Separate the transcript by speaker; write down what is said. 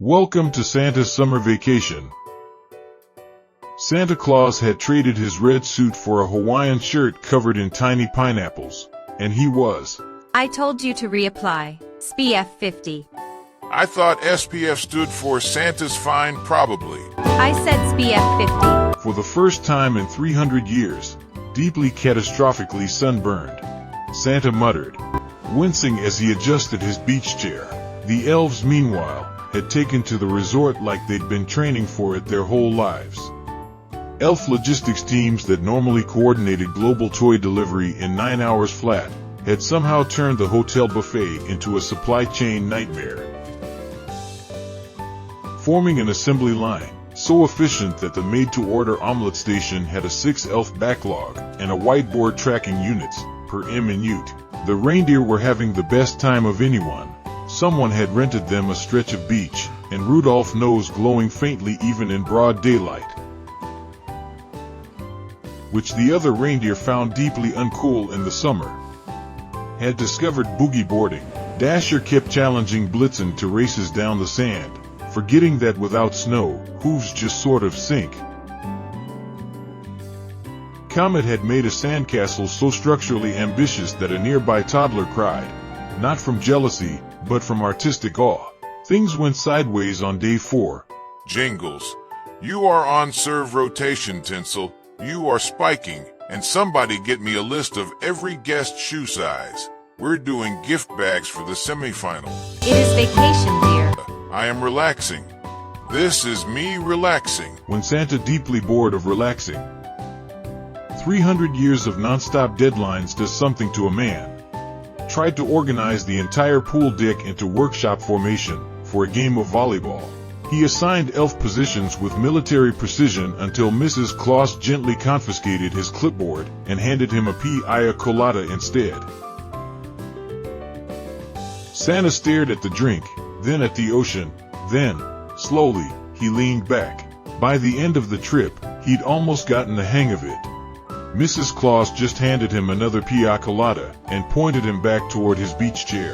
Speaker 1: Welcome to Santa's summer vacation. Santa Claus had traded his red suit for a Hawaiian shirt covered in tiny pineapples, and he was.
Speaker 2: I told you to reapply. SPF 50.
Speaker 3: I thought SPF stood for Santa's Fine Probably.
Speaker 2: I said SPF 50.
Speaker 1: For the first time in 300 years, deeply catastrophically sunburned. Santa muttered, wincing as he adjusted his beach chair. The elves, meanwhile, had taken to the resort like they'd been training for it their whole lives. Elf logistics teams that normally coordinated global toy delivery in 9 hours flat had somehow turned the hotel buffet into a supply chain nightmare. Forming an assembly line, so efficient that the made-to-order omelet station had a 6-elf backlog and a whiteboard tracking units per minute. The reindeer were having the best time of anyone. Someone had rented them a stretch of beach, and Rudolph's nose glowing faintly even in broad daylight, which the other reindeer found deeply uncool in the summer. Had discovered boogie boarding. Dasher kept challenging Blitzen to races down the sand, forgetting that without snow, hooves just sort of sink. Comet had made a sandcastle so structurally ambitious that a nearby toddler cried, not from jealousy, but from artistic awe. Things went sideways on day 4.
Speaker 3: Jingles. You are on serve rotation, Tinsel. You are spiking, and somebody get me a list of every guest shoe size. We're doing gift bags for the semifinal.
Speaker 2: It is vacation, dear.
Speaker 3: I am relaxing. This is me relaxing.
Speaker 1: When Santa, deeply bored of relaxing. 300 years of nonstop deadlines does something to a man. Tried to organize the entire pool deck into workshop formation for a game of volleyball. He assigned elf positions with military precision until Mrs. Claus gently confiscated his clipboard and handed him a pina colada instead. Santa stared at the drink, then at the ocean, then, slowly, he leaned back. By the end of the trip, he'd almost gotten the hang of it. Mrs. Claus just handed him another pina colada and pointed him back toward his beach chair.